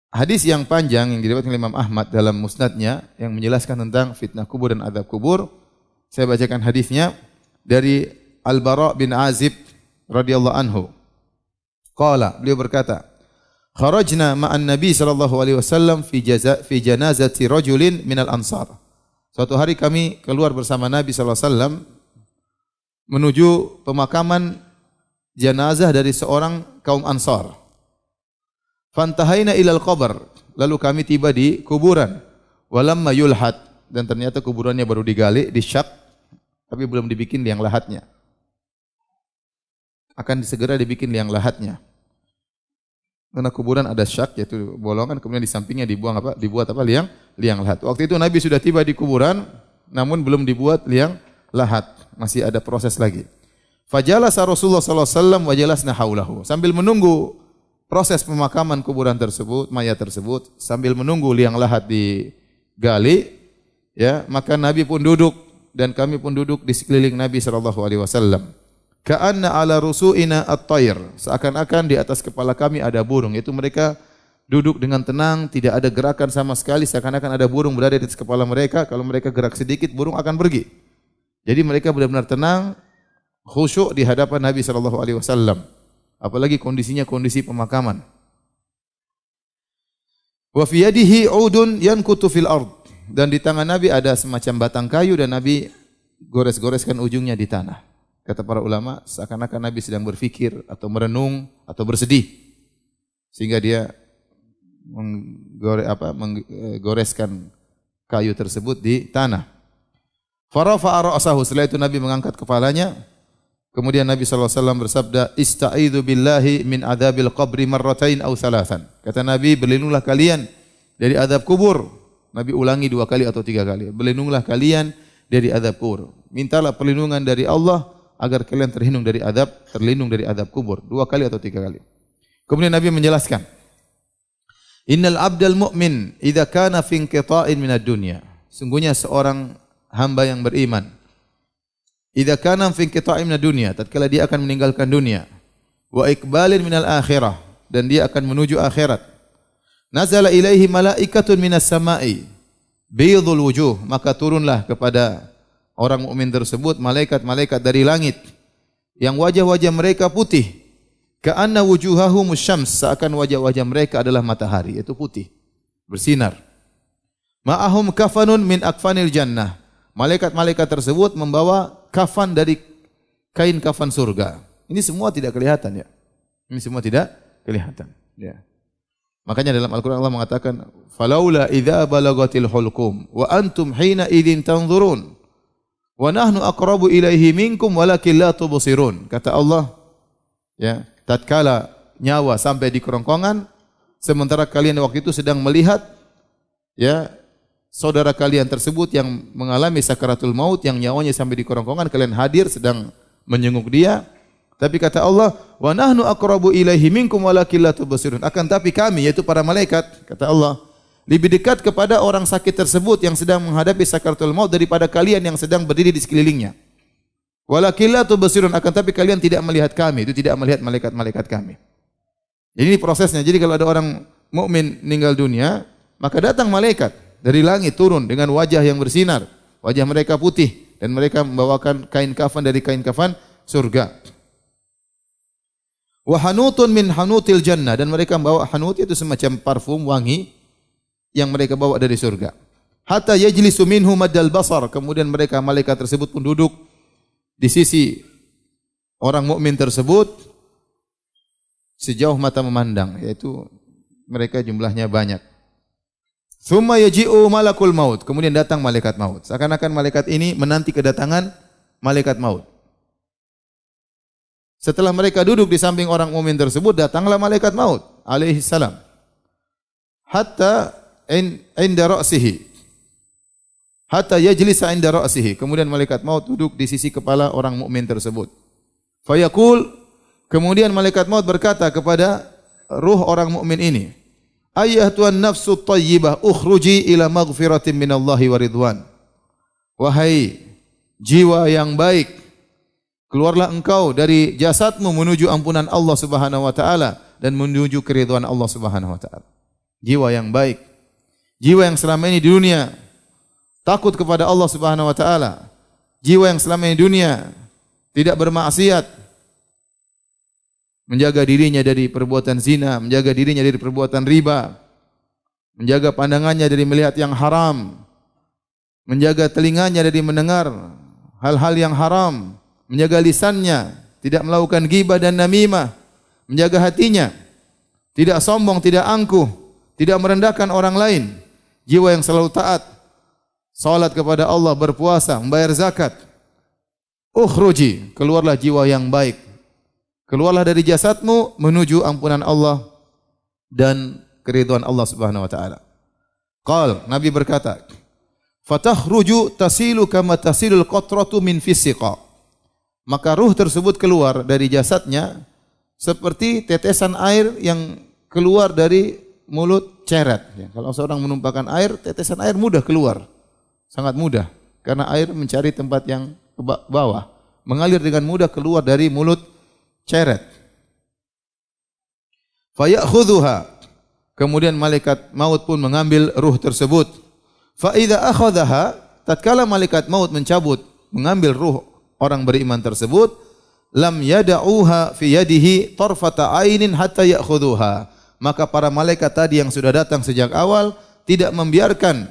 hadis yang panjang yang diriwayatkan oleh Imam Ahmad dalam musnadnya yang menjelaskan tentang fitnah kubur dan azab kubur. Saya bacakan hadisnya dari Al-Bara bin Azib radhiyallahu anhu. Qala, beliau berkata, kharajna ma'an Nabi sallallahu alaihi wasallam fi janazati rajulin minal ansar. Suatu hari kami keluar bersama Nabi sallallahu alaihi wasallam menuju pemakaman jenazah dari seorang kaum Ansar. Fantahaina ilal qabr, lalu kami tiba di kuburan. Walamma yulhad, dan ternyata kuburannya baru digali, disyak, tapi belum dibikin liang lahatnya. Akan segera dibikin liang lahatnya. Karena kuburan ada syak, yaitu bolongan, kemudian di sampingnya dibuat apa? Liang lahat. Waktu itu Nabi sudah tiba di kuburan, namun belum dibuat liang lahat, masih ada proses lagi. Fajalasa Rasulullah sallallahu alaihi wasallam wa jalasna haulahu. Sambil menunggu proses pemakaman kuburan tersebut, mayat tersebut, sambil menunggu liang lahat digali, ya, maka Nabi pun duduk dan kami pun duduk di sekeliling Nabi sallallahu alaihi wasallam. Ka'anna ala rusu'ina at-tayr. Seakan-akan di atas kepala kami ada burung. Itu mereka duduk dengan tenang, tidak ada gerakan sama sekali, seakan-akan ada burung berada di atas kepala mereka. Kalau mereka gerak sedikit, burung akan pergi. Jadi mereka benar-benar tenang, khusyuk di hadapan Nabi sallallahu alaihi wasallam. Apalagi kondisinya kondisi pemakaman. Wa fi yadihi 'udun yankutu fil ard. Dan di tangan Nabi ada semacam batang kayu dan Nabi gores-goreskan ujungnya di tanah. Kata para ulama, seakan-akan Nabi sedang berfikir atau merenung atau bersedih. Sehingga dia menggoreskan kayu tersebut di tanah. Farafa'a ra'sahu, setelah itu Nabi mengangkat kepalanya. Kemudian Nabi sallallahu alaihi wasallam bersabda, "Ista'idzu billahi min adzabil qabri marratain aw thalathan." Kata Nabi, berlindunglah kalian dari azab kubur. Nabi ulangi 2 kali atau 3 kali. Berlindunglah kalian dari azab kubur. Mintalah perlindungan dari Allah agar kalian terlindung dari azab kubur. 2 kali atau 3 kali. Kemudian Nabi menjelaskan, "Innal abdal mu'min idza kana fi inqita'in minad dunya." Sungguhnya seorang hamba yang beriman, idza kana fi inqita'in minad dunya, tatkala dia akan meninggalkan dunia, wa iqbalin minal akhirah, dan dia akan menuju akhirat. Nazala ilaihi malaikatun minas sama'i baydul wujuh, maka turunlah kepada orang mukmin tersebut malaikat-malaikat dari langit yang wajah-wajah mereka putih. Ka'anna wujuhahum syams, seakan wajah-wajah mereka adalah matahari, itu putih, bersinar. Ma'ahum kafanun min akfanil jannah. Malaikat-malaikat tersebut membawa kafan dari kain kafan surga. Ini semua tidak kelihatan, ya. Ini semua tidak kelihatan, ya. Makanya dalam Al-Qur'an Allah mengatakan, "Falaula idza balagatil hulqum wa antum hina idzin tanzurun wa nahnu aqrabu ilaihi minkum walakin la tubsirun." Kata Allah, ya, tatkala nyawa sampai di kerongkongan, sementara kalian waktu itu sedang melihat, ya, saudara kalian tersebut yang mengalami sakaratul maut, yang nyawanya sampai di kerongkongan, kalian hadir sedang menjenguk dia. Tapi kata Allah, "Wa nahnu aqrabu ilaihi minkum walakin la tubsirun." Akan tapi kami, yaitu para malaikat, kata Allah, lebih dekat kepada orang sakit tersebut yang sedang menghadapi sakaratul maut daripada kalian yang sedang berdiri di sekelilingnya. Walakin la tubsirun, akan tapi kalian tidak melihat kami, itu tidak melihat malaikat-malaikat kami. Jadi ini prosesnya. Jadi kalau ada orang mukmin meninggal dunia, maka datang malaikat dari langit turun dengan wajah yang bersinar, wajah mereka putih dan mereka membawakan kain kafan dari kain kafan surga. Wa hanutun min hanutil jannah, dan mereka membawa hanut, itu semacam parfum wangi yang mereka bawa dari surga. Hatta yajlisu minhu maddal basar, kemudian mereka malaikat tersebut pun duduk di sisi orang mukmin tersebut sejauh mata memandang, yaitu mereka jumlahnya banyak. Tsumma yaji'u malakul maut, kemudian datang malaikat maut. Seakan-akan malaikat ini menanti kedatangan malaikat maut. Setelah mereka duduk di samping orang mukmin tersebut, datanglah malaikat maut alaihi salam. Hatta inda ra'sihi. Hatta yajlisa inda ra'sihi. Kemudian malaikat maut duduk di sisi kepala orang mukmin tersebut. Fayaqul, kemudian malaikat maut berkata kepada ruh orang mukmin ini, "Ayyatuhan nafsu thayyibah, ukhruji ila maghfiratin minallahi wa ridwan." Wahai jiwa yang baik, keluarlah engkau dari jasadmu menuju ampunan Allah Subhanahu wa taala dan menuju keridhaan Allah Subhanahu wa taala. jiwa yang baik, jiwa yang selama ini di dunia takut kepada Allah Subhanahu wa taala, jiwa yang selama ini di dunia tidak bermaksiat, menjaga dirinya dari perbuatan zina, menjaga dirinya dari perbuatan riba, menjaga pandangannya dari melihat yang haram, menjaga telinganya dari mendengar hal-hal yang haram, menjaga lisannya tidak melakukan ghibah dan namimah, menjaga hatinya tidak sombong, tidak angkuh, tidak merendahkan orang lain, jiwa yang selalu taat, salat kepada Allah, berpuasa, membayar zakat. Ukhruji, keluarlah jiwa yang baik, keluarlah dari jasadmu menuju ampunan Allah dan keridhaan Allah Subhanahu wa taala. Qal, Nabi berkata, "Fatakhruju tasilu kama tasilul qatratu min fisiqa." Maka ruh tersebut keluar dari jasadnya seperti tetesan air yang keluar dari mulut ceret. Ya, kalau seorang menumpahkan air, tetesan air mudah keluar, sangat mudah, karena air mencari tempat yang ke bawah, mengalir dengan mudah keluar dari mulut ceret. Fayakhudhuha, kemudian malaikat maut pun mengambil ruh tersebut. Fa idza akhadhaha, tatkala malaikat maut mencabut, mengambil ruh orang beriman tersebut, lam yada'uha fi yadihi tarfata ainin hatta ya'khudhuha. Maka para malaikat tadi yang sudah datang sejak awal tidak membiarkan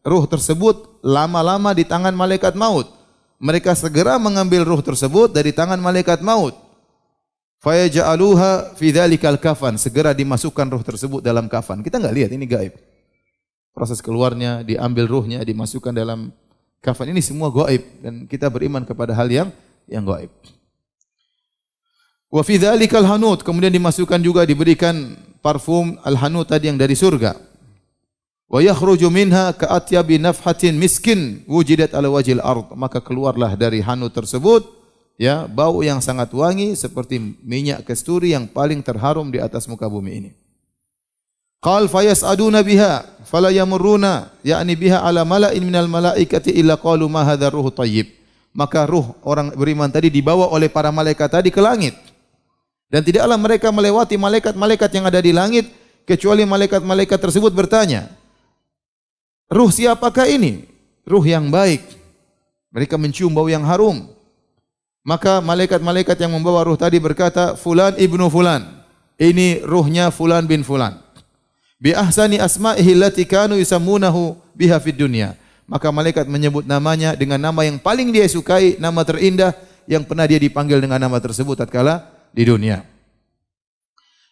ruh tersebut lama-lama di tangan malaikat maut. Mereka segera mengambil ruh tersebut dari tangan malaikat maut. Fayaj'aluha fi dzalikal kafan, segera dimasukkan ruh tersebut dalam kafan. Kita enggak lihat, ini gaib. Proses keluarnya, diambil ruhnya, dimasukkan dalam kafan, ini semua gaib dan kita beriman kepada hal yang gaib. Wa fi dzalikal hanut, kemudian dimasukkan juga, diberikan parfum al-hanut tadi yang dari surga. Wa yakhruju minha ka'atyabi nafhatin miskin wujidat ala wajhil ard, maka keluarlah dari hanut tersebut ya bau yang sangat wangi seperti minyak kasturi yang paling terharum di atas muka bumi ini. Qal fayas'aduna biha fala yamurruna ya'ni biha ala mala'in minal malaikati illa qalu ma hadzal ruhu thayyib. Maka ruh orang beriman tadi dibawa oleh para malaikat tadi ke langit. Dan tidaklah mereka melewati malaikat-malaikat yang ada di langit kecuali malaikat-malaikat tersebut bertanya, "Ruh siapakah ini?" Ruh yang baik. Mereka mencium bau yang harum. Maka malaikat-malaikat yang membawa ruh tadi berkata, "Fulan ibnu fulan." Ini ruhnya fulan bin fulan. Bi ahsani asma'ihi allati kanu yusammunahu biha fid dunya. Maka malaikat menyebut namanya dengan nama yang paling dia sukai, nama terindah yang pernah dia dipanggil dengan nama tersebut tatkala di dunia.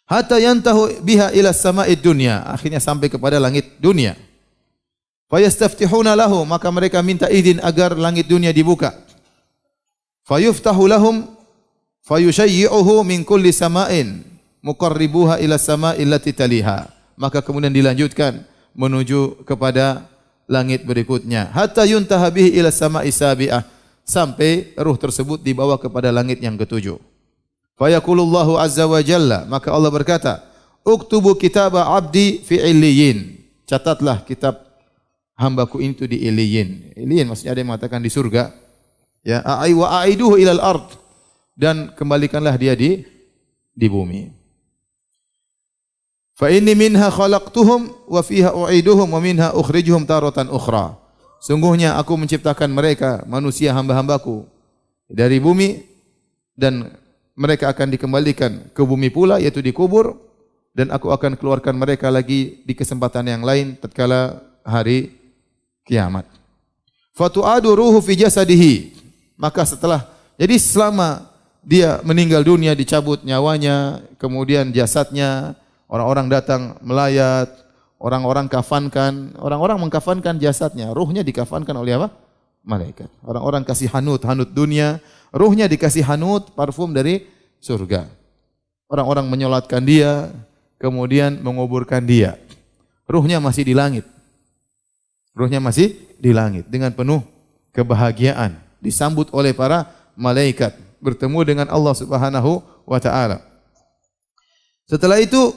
Hatta yantahu biha ila sama'id dunya, akhirnya sampai kepada langit dunia. Fayastaftihuna lahu, maka mereka minta izin agar langit dunia dibuka. Fayuftahu lahum fayushayyi'uhu min kulli sama'in muqarribuha ila sama'il lati taliha. Maka kemudian dilanjutkan menuju kepada langit berikutnya. Hatta yuntaha bihi ila sama'i sabi'ah, sampai ruh tersebut dibawa kepada langit yang ketujuh. Fayaqulullahu azza wa jalla, maka Allah berkata, "Uktubu kitaba 'abdi fi illiyin." Catatlah kitab hambaku itu di illiyin. Illiyin maksudnya ada yang mengatakan di surga. Ya, a'i wa a'iduhu ilal ard, dan kembalikanlah dia di bumi. Fa inni minha khalaqtuhum wa fiha u'iduhum wa minha ukhrijuhum taratan ukhra. Sungguhnya aku menciptakan mereka manusia hamba-hambaku dari bumi dan mereka akan dikembalikan ke bumi pula, yaitu dikubur, dan aku akan keluarkan mereka lagi di kesempatan yang lain tatkala hari kiamat. Fatu'adu ruhu fi jasadihi. Maka jadi selama dia meninggal dunia, dicabut nyawanya, kemudian jasadnya, orang-orang datang melayat, orang-orang mengkafankan jasadnya, ruhnya dikafankan oleh apa? Malaikat. Orang-orang kasih hanut dunia, ruhnya dikasih hanut parfum dari surga. Orang-orang menyolatkan dia, kemudian menguburkan dia. Ruhnya masih di langit. Ruhnya masih di langit dengan penuh kebahagiaan, disambut oleh para malaikat, bertemu dengan Allah Subhanahu wa taala. Setelah itu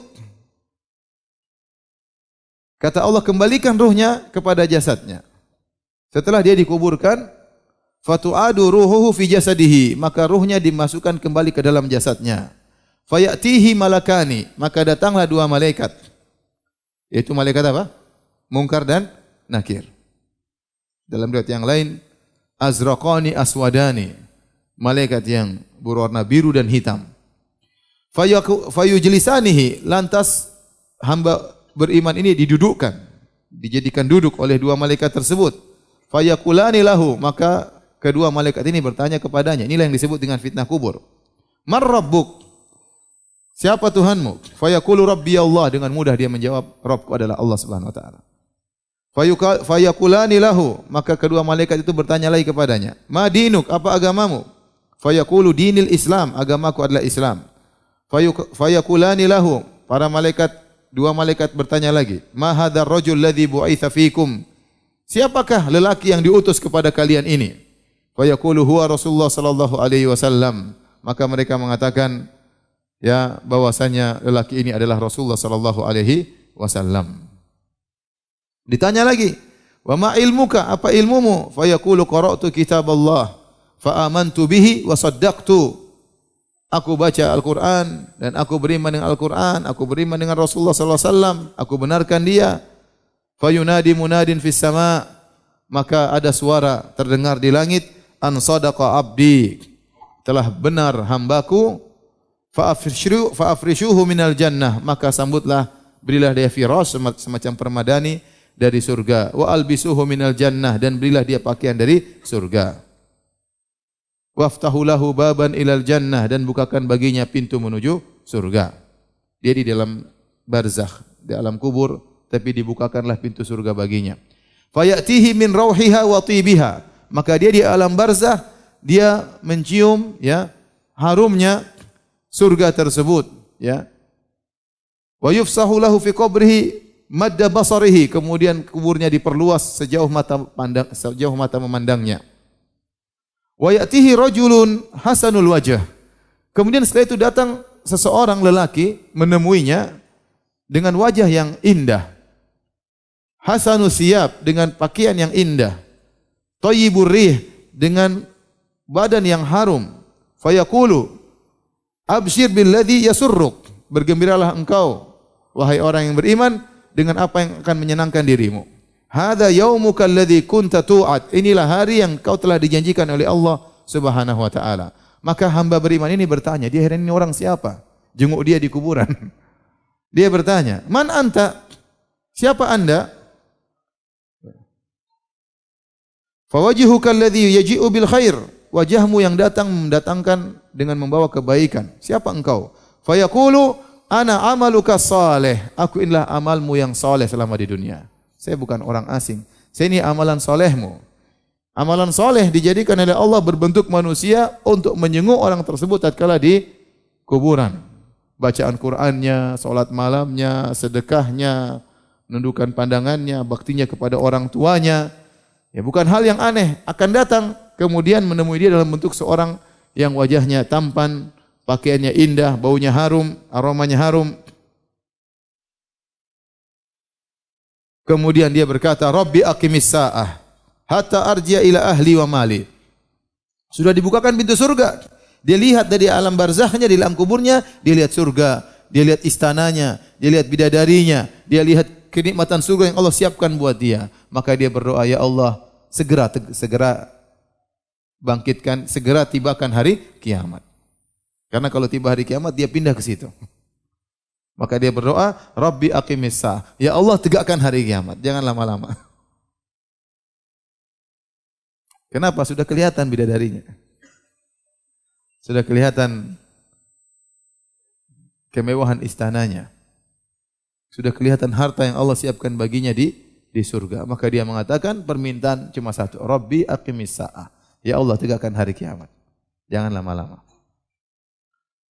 kata Allah, kembalikan ruhnya kepada jasadnya. Setelah dia dikuburkan, fatu'adu ruhuhu fi jasadihi, maka ruhnya dimasukkan kembali ke dalam jasadnya. Fayatihi malakani, maka datanglah dua malaikat. Yaitu malaikat apa? Munkar dan Nakir. Dalam riwayat yang lain, azraqani aswadani, malaikat yang berwarna biru dan hitam. Fayujlisanihi, lantas hamba beriman ini didudukkan, dijadikan duduk oleh dua malaikat tersebut. Fayakulani lahu, maka kedua malaikat ini bertanya kepadanya. Inilah yang disebut dengan fitnah kubur. Man rabbuk? Siapa Tuhanmu? Fayaqulu rabbi Allah, dengan mudah dia menjawab, Rabbku adalah Allah Subhanahu wa taala. Fayakulani lahu, maka kedua malaikat itu bertanya lagi kepadanya, ma dinuk, apa agamamu? Fayaqulu dinil Islam, agamaku adalah Islam. Fayakulani lahu, dua malaikat bertanya lagi, ma hadzal rajul ladzi bu'itsa fikum? Siapakah lelaki yang diutus kepada kalian ini? Fayaqulu huwa Rasulullah sallallahu alaihi wasallam. Maka mereka mengatakan, ya, bahwasanya lelaki ini adalah Rasulullah sallallahu alaihi wasallam. Ditanya lagi, wa ma ilmuka, apa ilmumu? Fayaqulu qara'tu kitaballah fa amantu bihi wa saddaqtu. Aku baca Al-Qur'an dan aku beriman dengan Al-Qur'an, aku beriman dengan Rasulullah sallallahu alaihi wasallam, aku benarkan dia. Fayunadi munadin fis sama, maka ada suara terdengar di langit, an sadaqa abdi, telah benar hambaku. Fa afrishuhu minal jannah, maka sambutlah, berilah dia firas, semacam permadani dari surga. Wa albisuhu minal jannah, dan berilah dia pakaian dari surga. Waftahu lahu baban ilal jannah, dan bukakan baginya pintu menuju surga. Dia di dalam barzakh, di alam kubur, tapi dibukakanlah pintu surga baginya. Fayatihi min rauhiha wa tibiha, maka dia di alam barzakh, dia mencium, ya, harumnya surga tersebut, ya. Wa yufsahu lahu fi qabrihi madda basarihi, kemudian kuburnya diperluas sejauh mata memandangnya. Wa ya'tihi rajulun hasanul wajh. Kemudian setelah itu datang seseorang lelaki menemuinya dengan wajah yang indah. Hasanus siyab, dengan pakaian yang indah. Thayyibur rih, dengan badan yang harum. Fayaqulu absyir billadzi yasurruk, bergembiralah engkau wahai orang yang beriman dengan apa yang akan menyenangkan dirimu. Hadza yaumuka alladzi kunta tu'ad, inilah hari yang kau telah dijanjikan oleh Allah Subhanahu wa taala. Maka hamba beriman ini bertanya, dia heran, ini orang siapa? Jenguk dia di kuburan. Dia bertanya, "Man anta?" Siapa Anda? Fawajihuka alladzi yaji'u bil khair, wajahmu yang datang mendatangkan dengan membawa kebaikan. Siapa engkau? Fayaqulu ana amaluka salih, aku inilah amalmu yang saleh selama di dunia. Saya bukan orang asing, saya ini amalan solehmu. Amalan soleh dijadikan oleh Allah berbentuk manusia untuk menjenguk orang tersebut tatkala di kuburan. Bacaan Qur'annya, salat malamnya, sedekahnya, menundukkan pandangannya, baktinya kepada orang tuanya. Ya, bukan hal yang aneh, akan datang kemudian menemui dia dalam bentuk seorang yang wajahnya tampan, pakaiannya indah, baunya harum, aromanya harum. Kemudian dia berkata, Rabbi aqimis sa'ah hatta arji'a ila ahli wa mali. Sudah dibukakan pintu surga. Dia lihat dari alam barzakhnya, di alam kuburnya, dia lihat surga, dia lihat istananya, dia lihat bidadarinya, dia lihat kenikmatan surga yang Allah siapkan buat dia. Maka dia berdoa, ya Allah, segera bangkitkan, segera tibakan hari kiamat. Karena kalau tiba hari kiamat dia pindah ke situ. Maka dia berdoa, Rabbi aqimis sa'ah, ya Allah tegakkan hari kiamat, jangan lama-lama. Kenapa? Sudah kelihatan bidadarinya. Sudah kelihatan kemewahan istananya. Sudah kelihatan harta yang Allah siapkan baginya di surga. Maka dia mengatakan permintaan cuma satu, Rabbi aqimis sa'ah, ya Allah tegakkan hari kiamat, jangan lama-lama.